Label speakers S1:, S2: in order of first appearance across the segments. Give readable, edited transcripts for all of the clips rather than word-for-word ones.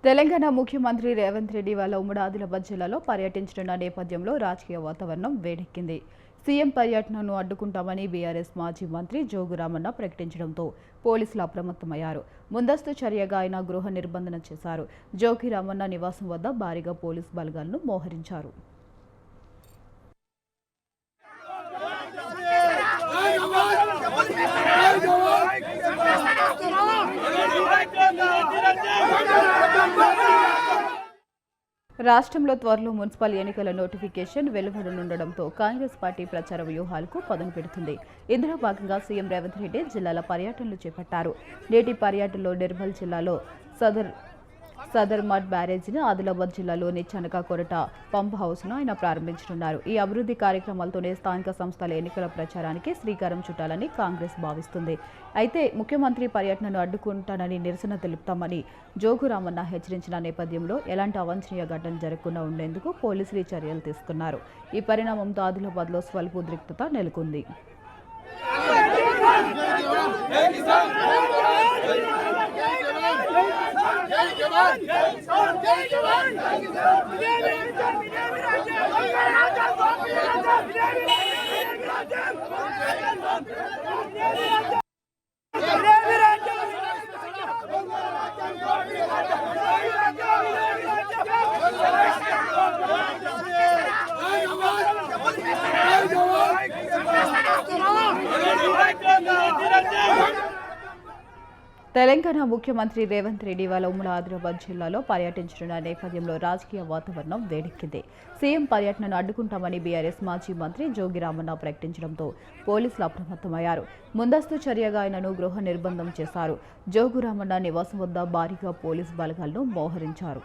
S1: తెలంగాణ ముఖ్యమంత్రి రేవంత్ రెడ్డి వాళ్ళ ఉమ్మడి ఆదిలాబాద్ జిల్లాలో పర్యటించనున్న నేపథ్యంలో రాజకీయ వాతావరణం వేడెక్కింది. సీఎం పర్యటనను అడ్డుకుంటామని బీఆర్ఎస్ మాజీ మంత్రి జోగు రామన్న ప్రకటించడంతో పోలీసులు అప్రమత్తమయ్యారు. ముందస్తు చర్యగా ఆయన గృహ నిర్బంధన చేశారు. జోగి రామన్న నివాసం వద్ద భారీగా పోలీసు బలగాలను మోహరించారు. రాష్ట్రంలో త్వరలో మున్సిపల్ ఎన్నికల నోటిఫికేషన్ వెలువడనుండడంతో కాంగ్రెస్ పార్టీ ప్రచార వ్యూహాలకు పదును పెడుతుంది. ఇందులో భాగంగా సీఎం రేవంత్ రెడ్డి జిల్లాల పర్యటనలు చేపట్టారు. నేటి పర్యటనలో నిర్మల్ జిల్లాలో సదర్ మడ్ బ్యారేజీని, ఆదిలాబాద్ జిల్లాలోని చనక కొరట పంప్ హౌస్ను ఆయన ప్రారంభించనున్నారు. ఈ అభివృద్ధి కార్యక్రమాలతోనే స్థానిక సంస్థల ఎన్నికల ప్రచారానికి శ్రీకారం చుట్టాలని కాంగ్రెస్ భావిస్తుంది. అయితే ముఖ్యమంత్రి పర్యటనను అడ్డుకుంటానని నిరసన తెలుపుతామని జోగు రామన్న హెచ్చరించిన నేపథ్యంలో ఎలాంటి అవాంఛనీయ ఘటన జరగకుండా ఉండేందుకు పోలీసులు చర్యలు తీసుకున్నారు. ఈ పరిణామంతో ఆదిలాబాద్లో స్వల్ప ఉద్రిక్తత నెలకొంది. తెలంగాణ ముఖ్యమంత్రి రేవంత్ రెడ్డి వాళ్ళ ఉమ్మడి ఆదిలాబాద్ జిల్లాలో పర్యటించనున్న నేపథ్యంలో రాజకీయ వాతావరణం వేడెక్కింది. సీఎం పర్యటనను అడ్డుకుంటామని బీఆర్ఎస్ మాజీ మంత్రి జోగి రామన్న ప్రకటించడంతో పోలీసులు అప్రమత్తమయ్యారు. ముందస్తు చర్యగా ఆయనను గృహ నిర్బంధం చేశారు. జోగు రామన్న నివాసం వద్ద భారీగా పోలీసు బలగాలను మోహరించారు.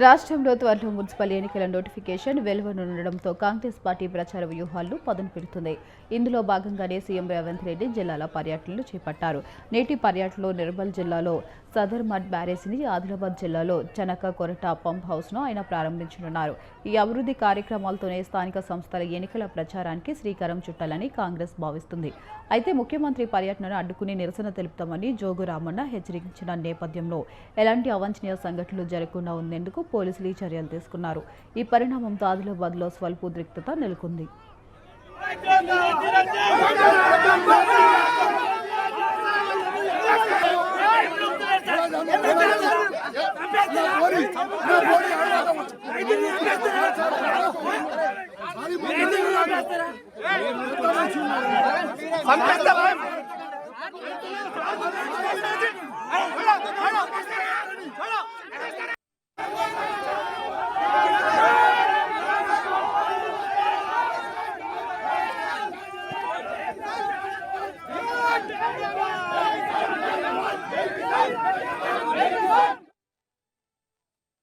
S1: రాష్ట్రంలో త్వరలో మున్సిపల్ ఎన్నికల నోటిఫికేషన్ వెలువడనుండడంతో కాంగ్రెస్ పార్టీ ప్రచార వ్యూహాలను పదును పెడుతుంది. ఇందులో భాగంగానే సీఎం రేవంత్ రెడ్డి జిల్లాల పర్యటనలు చేపట్టారు. నేటి పర్యటనలో నిర్మల్ జిల్లాలో సదర్ మడ్ బ్యారేజీని, ఆదిలాబాద్ జిల్లాలో చనక కొరట పంప్ హౌస్ను ఆయన ప్రారంభించనున్నారు. ఈ అభివృద్ధి కార్యక్రమాలతోనే స్థానిక సంస్థల ఎన్నికల ప్రచారానికి శ్రీకారం చుట్టాలని కాంగ్రెస్ భావిస్తుంది. అయితే ముఖ్యమంత్రి పర్యటనను అడ్డుకుని నిరసన తెలుపుతామని జోగు రామన్న హెచ్చరించిన నేపథ్యంలో ఎలాంటి అవాంఛనీయ సంఘటనలు జరగకుండా ఉండేందుకు పోలీసులు ఈ చర్యలు తీసుకున్నారు. ఈ పరిణామంతో ఆదిలాబాద్లో స్వల్ప ఉద్రిక్తత నెలకొంది.
S2: సంపేస్తా